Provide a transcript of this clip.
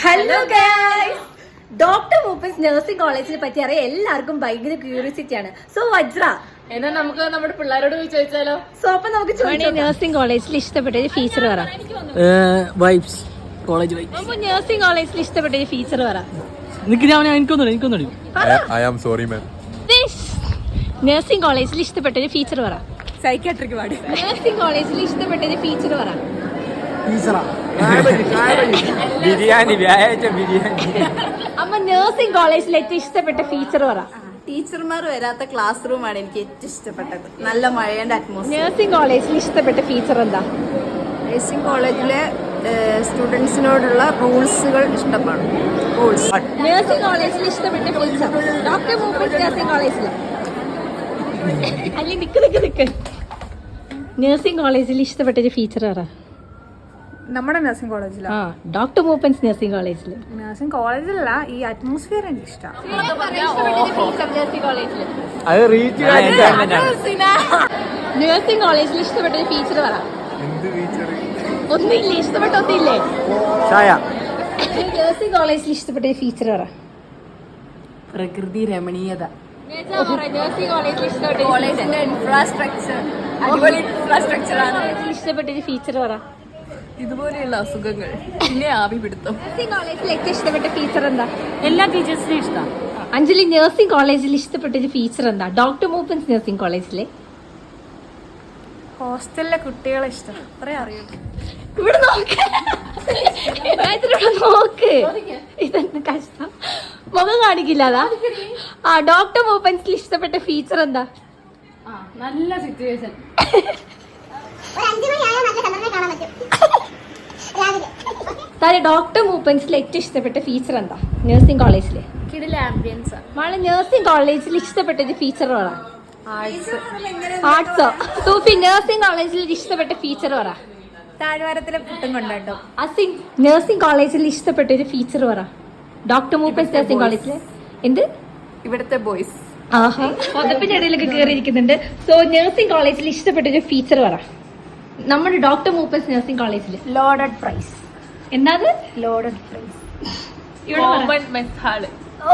Hello guys, doctor Moopen's nursing കോളേജിനെ പറ്റി അറിയാൻ എല്ലാവർക്കും ഭയങ്കര ക്യൂരിയോസിറ്റി ആണ്. സോ വജ്ര എന്നാ നമുക്ക് നമ്മുടെ പിള്ളേരോട് ചോദിച്ചാലോ? സോ അപ്പൊ നമുക്ക് നഴ്സിംഗ് കോളേജിൽ ഇഷ്ടപ്പെട്ട ഒരു ഫീച്ചർ പറ. Vibes college vibes. നഴ്സിംഗ് കോളേജിൽ ഇഷ്ടപ്പെട്ട ഒരു ഫീച്ചർ പറ. എനിക്കൊന്നും I am sorry man. Nursing കോളേജിൽ ഇഷ്ടപ്പെട്ട ഒരു ഫീച്ചർ പറ. Psychiatric ward. നഴ്സിംഗ് കോളേജിൽ ഇഷ്ടപ്പെട്ട ഒരു ഫീച്ചർ പറ. ബിരിയാണി വ്യാഴാഴ്ച ബിരിയാണി. അമ്മ നഴ്സിംഗ് കോളേജിൽ ഏറ്റവും ഇഷ്ടപ്പെട്ട ഫീച്ചർ പറ. ടീച്ചർമാർ വരാത്ത ക്ലാസ് റൂമാണ് എനിക്ക് ഏറ്റവും ഇഷ്ടപ്പെട്ടത്. നല്ല മഴയുടെ അറ്റ്മോസ്ഫിയർ. നഴ്സിംഗ് കോളേജിൽ ഇഷ്ടപ്പെട്ട ഫീച്ചർ എന്താ? നഴ്സിംഗ് കോളേജിലെ സ്റ്റുഡൻസിനോടുള്ള റൂൾസുകൾ ഇഷ്ടമാണ്. റൂൾസ്. നഴ്സിംഗ് കോളേജിൽ ഇഷ്ടപ്പെട്ട ഫീച്ചർ. ഡോക്ടർ മൂപ്പൻസ് നഴ്സിംഗ് കോളേജിൽ അല്ലെങ്കിൽ നിക്ക് നഴ്സിംഗ് കോളേജിൽ ഇഷ്ടപ്പെട്ട ഒരു ഫീച്ചർ പറ. നമ്മുടെ നഴ്സിംഗ് കോളേജിലാണ്. ആ, ഡോക്ടർ മൂപ്പൻസ് നഴ്സിംഗ് കോളേജിൽ. നഴ്സിംഗ് കോളേജിലല്ല, ഈ അറ്റ്മോസ്ഫിയർ എനിക്ക് ഇഷ്ടമാണ്. അത് റീച്ച് നഴ്സിംഗ് കോളേജിൽ ഇഷ്ടപ്പെട്ട ഒരു ഫീച്ചർ പറ. എന്ത് ഫീച്ചർ? ഒന്നില്ലേ, ഇഷ്ടപ്പെട്ട ഒന്നില്ലേ? ചായ. നഴ്സിംഗ് കോളേജിൽ ഇഷ്ടപ്പെട്ട ഒരു ഫീച്ചർ പറ. പ്രകൃതി രമണീയത. നഴ്സിംഗ് കോളേജിൽ ഇഷ്ടപ്പെട്ട കോളേജിന്റെ ഇൻഫ്രാസ്ട്രക്ചർ അടിപൊളി ഇൻഫ്രാസ്ട്രക്ചർ ആണ്. ഇഷ്ടപ്പെട്ട ഒരു ഫീച്ചർ പറ. ഇതുപോലെയുള്ള അസുഖങ്ങൾ പിന്നെ ആവി പിടുത്തം. നഴ്സിംഗ് കോളേജിൽ ഏറ്റവും ഇഷ്ടപ്പെട്ട ഫീച്ചർ എന്താ? എല്ലാ ടീച്ചേഴ്സിനും ഇഷ്ടമാണ്. അഞ്ജലി, നഴ്സിംഗ് കോളേജിൽ ഇഷ്ടപ്പെട്ട ഒരു ഫീച്ചർ എന്താ? ഡോക്ടർ മൂപ്പൻസ് നഴ്സിംഗ് കോളേജിലെ ഹോസ്റ്റലിലെ കുട്ടികളെ ഇഷ്ടം. അത്രേ അറിയുള്ളൂ. ഇവിടെ നോക്ക്, ഇവിടെ നോക്ക്. ഇതെന്ത് കഷ്ടം, മുഖം കാണിക്കില്ലാതാ. ആ, ഡോക്ടർ മൂപ്പൻസിൽ ഇഷ്ടപ്പെട്ട ഫീച്ചർ എന്താ? നല്ല സിറ്റുവേഷൻ. താഴെ ഡോക്ടർ മൂപ്പൻസിൽ ഏറ്റവും ഇഷ്ടപ്പെട്ട ഫീച്ചർ എന്താ? നഴ്സിംഗ് കോളേജിലെ ആംബിയൻസ്. മഴ നഴ്സിംഗ് കോളേജിൽ ഇഷ്ടപ്പെട്ട ഒരു ഫീച്ചർ പറ. ആർട്സോ? സൂഫി, നഴ്സിംഗ് കോളേജിൽ ഇഷ്ടപ്പെട്ട ഫീച്ചർ പറ. താഴ്വാരത്തിലെ പുട്ടും കൊണ്ടാട്ടോ. അസിൻ, നഴ്സിംഗ് കോളേജിൽ ഇഷ്ടപ്പെട്ട ഒരു ഫീച്ചർ പറ. ഡോക്ടർ മൂപ്പൻസ് നഴ്സിംഗ് കോളേജിലെ എന്ത്? ഇവിടുത്തെ ബോയ്സ്. ആഹാ, പതപ്പിന്റെ ഇടയിലൊക്കെ കയറിയിരിക്കുന്നുണ്ട്. സോ നഴ്സിംഗ് കോളേജിൽ ഇഷ്ടപ്പെട്ട ഒരു ഫീച്ചർ പറ. നമ്മുടെ ഡോക്ടർ മൂപ്പൻസ് നഴ്സിംഗ് കോളേജിൽ ലോഡഡ് പ്രൈസ്. എന്താ? Loaded price. ഇവിടെ പറ. Mess hall. ഓ